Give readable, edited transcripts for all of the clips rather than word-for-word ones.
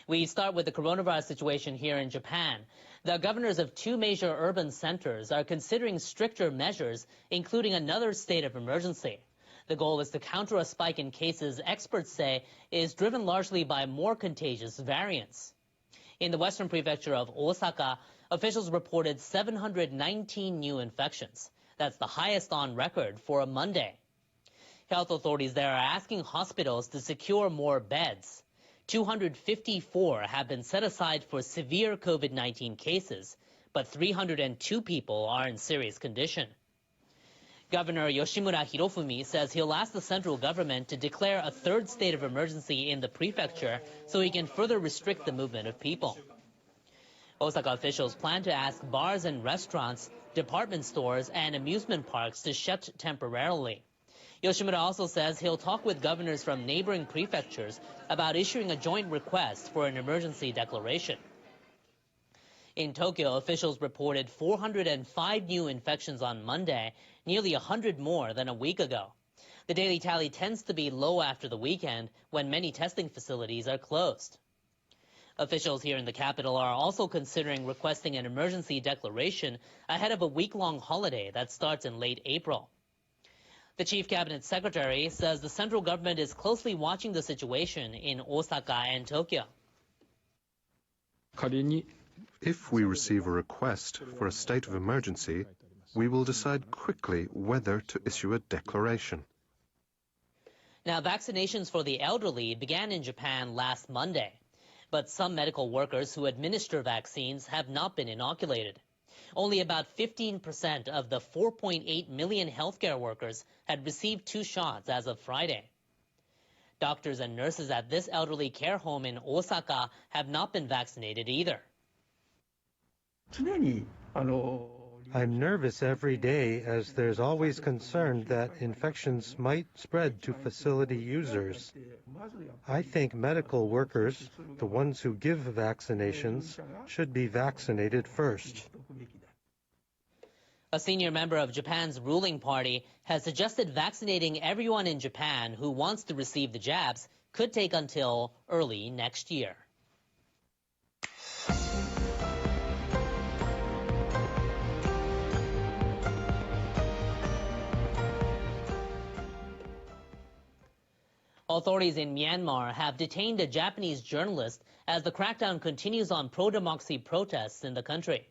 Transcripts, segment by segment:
We start with the coronavirus situation here in Japan. The governors of two major urban centers are considering stricter measures, including another state of emergency. The goal is to counter a spike in cases experts say is driven largely by more contagious variants. In the western prefecture of Osaka, officials reported 719 new infections. That's the highest on record for a Monday. Health authorities there are asking hospitals to secure more beds. 254 have been set aside for severe COVID-19 cases, but 302 people are in serious condition. Governor Yoshimura Hirofumi says he'll ask the central government to declare a third state of emergency in the prefecture so he can further restrict the movement of people. Osaka officials plan to ask bars and restaurants, department stores, and amusement parks to shut temporarily. Yoshimura also says he'll talk with governors from neighboring prefectures about issuing a joint request for an emergency declaration. In Tokyo, officials reported 405 new infections on Monday, nearly 100 more than a week ago. The daily tally tends to be low after the weekend, when many testing facilities are closed. Officials here in the capital are also considering requesting an emergency declaration ahead of a week-long holiday that starts in late April. The chief cabinet secretary says the central government is closely watching the situation in Osaka and Tokyo. If we receive a request for a state of emergency, we will decide quickly whether to issue a declaration. Now, vaccinations for the elderly began in Japan last Monday, but some medical workers who administer vaccines have not been inoculated. Only about 15% of the 4.8 million healthcare workers had received 2 shots as of Friday. Doctors and nurses at this elderly care home in Osaka have not been vaccinated either. I'm nervous every day as there's always concern that infections might spread to facility users. I think medical workers, the ones who give vaccinations, should be vaccinated first. A senior member of Japan's ruling party has suggested vaccinating everyone in Japan who wants to receive the jabs could take until early next year. Authorities in Myanmar have detained a Japanese journalist as the crackdown continues on pro-democracy protests in the country.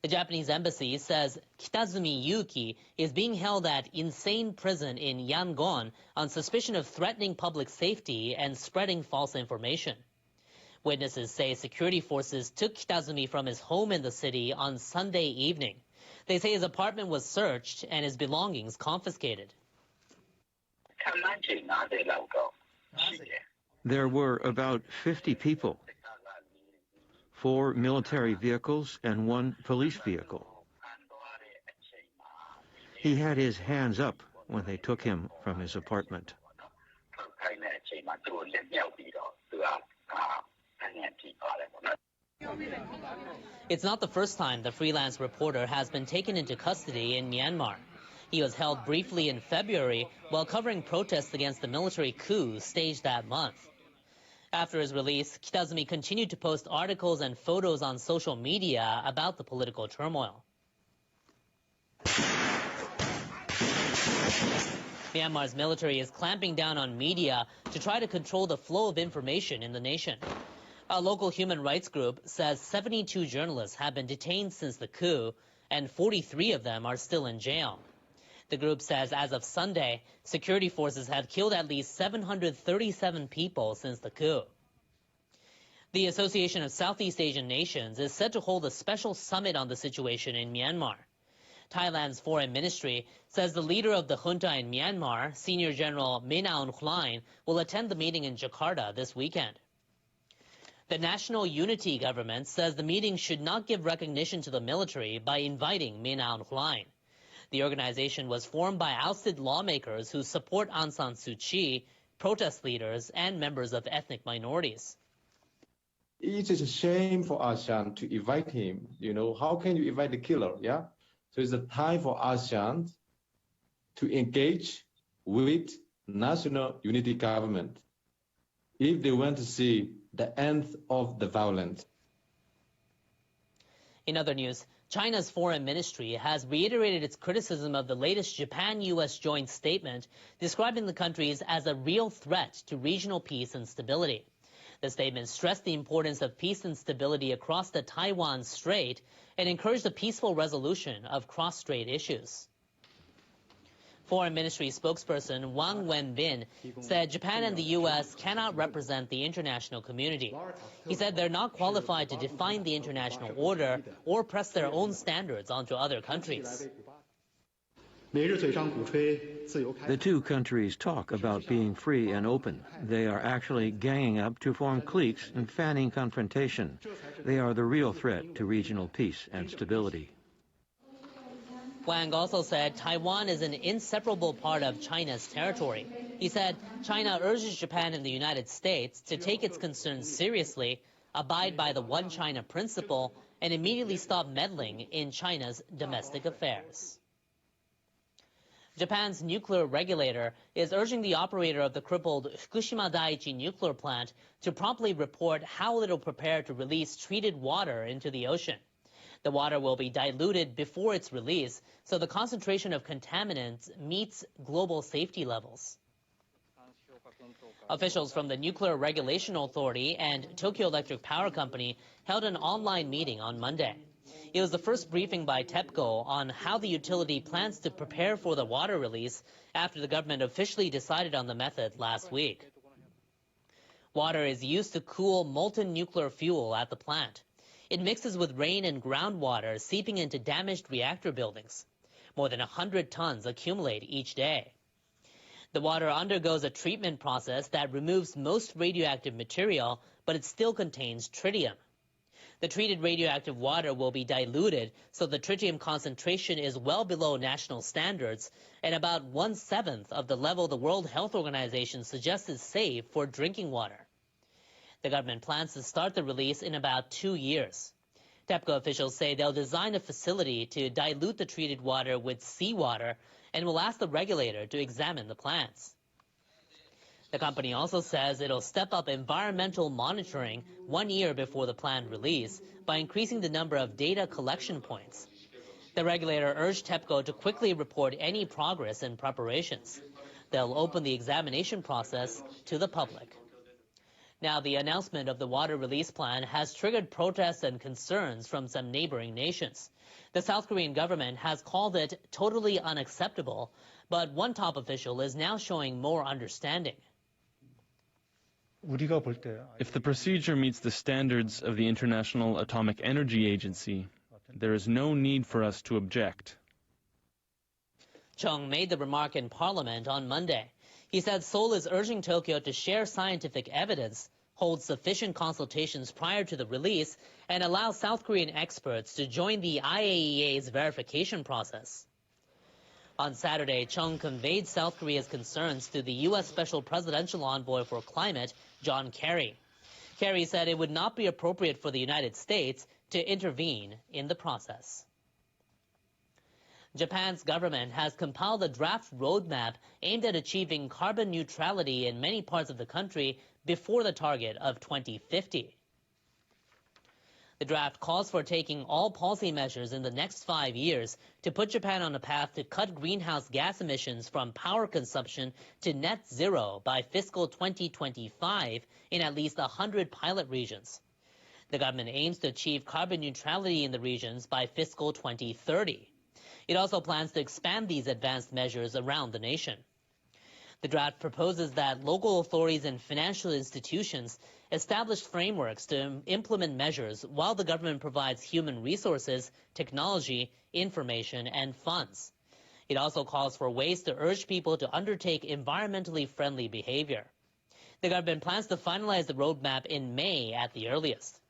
The Japanese embassy says Kitazumi Yuki is being held at insane prison in Yangon on suspicion of threatening public safety and spreading false information. Witnesses say security forces took Kitazumi from his home in the city on Sunday evening. They say his apartment was searched and his belongings confiscated. There were about 50 people, 4 military vehicles and 1 police vehicle. He had his hands up when they took him from his apartment. It's not the first time the freelance reporter has been taken into custody in Myanmar. He was held briefly in February while covering protests against the military coup staged that month. After his release, Kitazumi continued to post articles and photos on social media about the political turmoil. Myanmar's military is clamping down on media to try to control the flow of information in the nation. A local human rights group says 72 journalists have been detained since the coup, and 43 of them are still in jail. The group says as of Sunday, security forces have killed at least 737 people since the coup. The Association of Southeast Asian Nations is set to hold a special summit on the situation in Myanmar. Thailand's foreign ministry says the leader of the junta in Myanmar, Senior General Min Aung Hlaing, will attend the meeting in Jakarta this weekend. The National Unity Government says the meeting should not give recognition to the military by inviting Min Aung Hlaing. The organization was formed by ousted lawmakers who support Aung San Suu Kyi, protest leaders, and members of ethnic minorities. It is a shame for ASEAN to invite him. How can you invite the killer, yeah? So it's a time for ASEAN to engage with National Unity Government. if they want to see the end of the violence. In other news, China's foreign ministry has reiterated its criticism of the latest Japan-U.S. joint statement, describing the countries as a real threat to regional peace and stability. The statement stressed the importance of peace and stability across the Taiwan Strait and encouraged a peaceful resolution of cross-strait issues. Foreign Ministry spokesperson Wang Wenbin said Japan and the U.S. cannot represent the international community. He said they're not qualified to define the international order or press their own standards onto other countries. The two countries talk about being free and open. They are actually ganging up to form cliques and fanning confrontation. They are the real threat to regional peace and stability. Wang also said Taiwan is an inseparable part of China's territory. He said China urges Japan and the United States to take its concerns seriously, abide by the One China principle, and immediately stop meddling in China's domestic affairs. Japan's nuclear regulator is urging the operator of the crippled Fukushima Daiichi nuclear plant to promptly report how it'll prepare to release treated water into the ocean. The water will be diluted before its release, so the concentration of contaminants meets global safety levels. Officials from the Nuclear Regulation Authority and Tokyo Electric Power Company held an online meeting on Monday. It was the first briefing by TEPCO on how the utility plans to prepare for the water release after the government officially decided on the method last week. Water is used to cool molten nuclear fuel at the plant. It mixes with rain and groundwater seeping into damaged reactor buildings. More than 100 tons accumulate each day. The water undergoes a treatment process that removes most radioactive material, but it still contains tritium. The treated radioactive water will be diluted, so the tritium concentration is well below national standards and about 1/7 of the level the World Health Organization suggests is safe for drinking water. The government plans to start the release in about 2 years. TEPCO officials say they'll design a facility to dilute the treated water with seawater and will ask the regulator to examine the plants. The company also says it'll step up environmental monitoring 1 year before the planned release by increasing the number of data collection points. The regulator urged TEPCO to quickly report any progress in preparations. They'll open the examination process to the public. Now, the announcement of the water release plan has triggered protests and concerns from some neighboring nations. The South Korean government has called it totally unacceptable, but one top official is now showing more understanding. If the procedure meets the standards of the International Atomic Energy Agency, there is no need for us to object. Chung made the remark in Parliament on Monday. He said Seoul is urging Tokyo to share scientific evidence, hold sufficient consultations prior to the release, and allow South Korean experts to join the IAEA's verification process. On Saturday, Chung conveyed South Korea's concerns to the U.S. Special Presidential Envoy for Climate, John Kerry. Kerry said it would not be appropriate for the United States to intervene in the process. Japan's government has compiled a draft roadmap aimed at achieving carbon neutrality in many parts of the country before the target of 2050. The draft calls for taking all policy measures in the next 5 years to put Japan on a path to cut greenhouse gas emissions from power consumption to net zero by fiscal 2025 in at least 100 pilot regions. The government aims to achieve carbon neutrality in the regions by fiscal 2030. It also plans to expand these advanced measures around the nation. The draft proposes that local authorities and financial institutions establish frameworks to implement measures while the government provides human resources, technology, information, and funds. It also calls for ways to urge people to undertake environmentally friendly behavior. The government plans to finalize the roadmap in May at the earliest.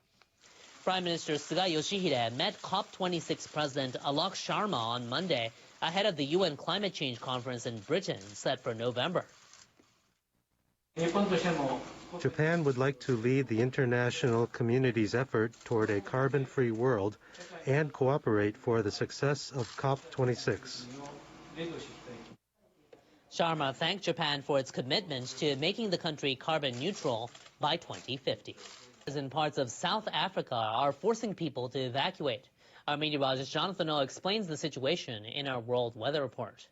Prime Minister Suga Yoshihide met COP26 President Alok Sharma on Monday ahead of the UN climate change conference in Britain set for November. Japan would like to lead the international community's effort toward a carbon-free world and cooperate for the success of COP26. Sharma thanked Japan for its commitment to making the country carbon neutral by 2050. In parts of South Africa are forcing people to evacuate. Our meteorologist Jonathan Oh explains the situation in our World Weather Report.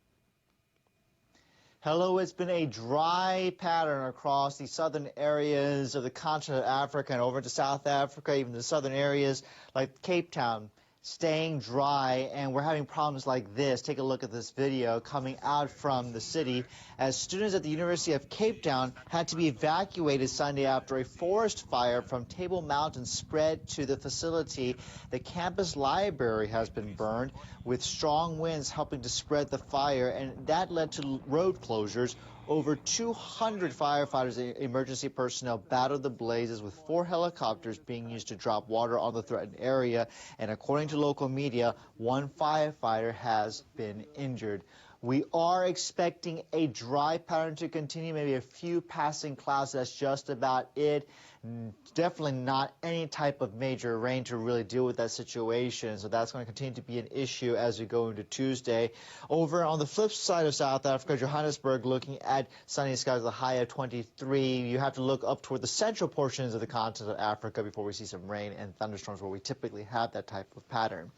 Hello, it's been a dry pattern across the southern areas of the continent of Africa and over into South Africa, even the southern areas like Cape Town, staying dry, and we're having problems like this. Take a look at this video coming out from the city as students at the University of Cape Town had to be evacuated Sunday after a forest fire from Table Mountain spread to the facility. The campus library has been burned, with strong winds helping to spread the fire, and that led to road closures. Over 200 firefighters and emergency personnel battled the blazes, with 4 helicopters being used to drop water on the threatened area. And according to local media, 1 firefighter has been injured. We are expecting a dry pattern to continue, maybe a few passing clouds. That's just about it. Definitely not any type of major rain to really deal with that situation. So that's going to continue to be an issue as we go into Tuesday. Over on the flip side of South Africa, Johannesburg, looking at sunny skies with a high of 23. You have to look up toward the central portions of the continent of Africa before we see some rain and thunderstorms where we typically have that type of pattern.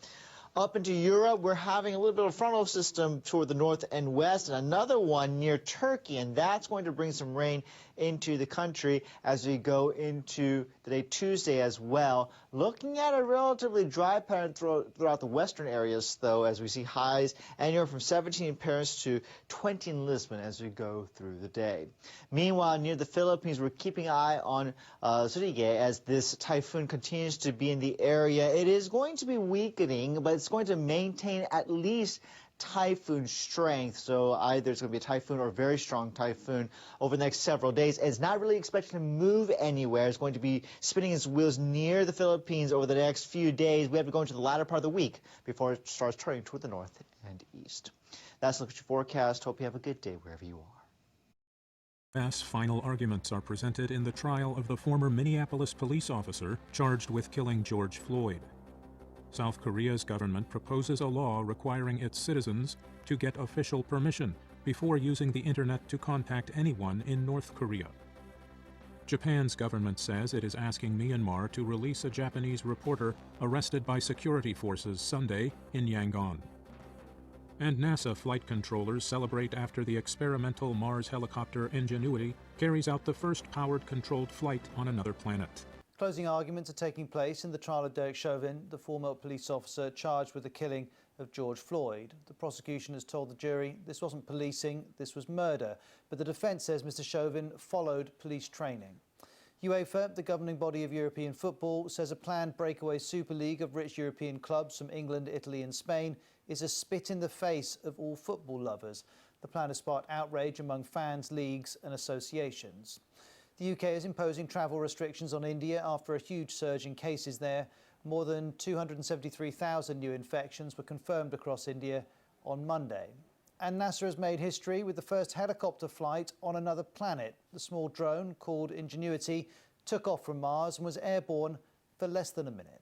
Up into Europe, we're having a little bit of a frontal system toward the north and west, and another one near Turkey, and that's going to bring some rain into the country as we go into the day Tuesday as well. Looking at a relatively dry pattern throughout the western areas, though, as we see highs anywhere from 17 in Paris to 20 in Lisbon as we go through the day. Meanwhile, near the Philippines, we're keeping an eye on Surige as this typhoon continues to be in the area. It is going to be weakening, but it's going to maintain at least typhoon strength, so either it's going to be a typhoon or a very strong typhoon over the next several days. It's not really expected to move anywhere. It's going to be spinning its wheels near the Philippines over the next few days. We have to go into the latter part of the week before it starts turning toward the north and east. That's a look at your forecast. Hope you have a good day wherever you are. Final arguments are presented in the trial of the former Minneapolis police officer charged with killing George Floyd. South Korea's government proposes a law requiring its citizens to get official permission before using the internet to contact anyone in North Korea. Japan's government says it is asking Myanmar to release a Japanese reporter arrested by security forces Sunday in Yangon. And NASA flight controllers celebrate after the experimental Mars helicopter Ingenuity carries out the first powered controlled flight on another planet. Closing arguments are taking place in the trial of Derek Chauvin, the former police officer charged with the killing of George Floyd. The prosecution has told the jury this wasn't policing, this was murder, but the defence says Mr Chauvin followed police training. UEFA, the governing body of European football, says a planned breakaway Super League of rich European clubs from England, Italy and Spain is a spit in the face of all football lovers. The plan has sparked outrage among fans, leagues and associations. The UK is imposing travel restrictions on India after a huge surge in cases there. More than 273,000 new infections were confirmed across India on Monday. And NASA has made history with the first helicopter flight on another planet. The small drone, called Ingenuity, took off from Mars and was airborne for less than a minute.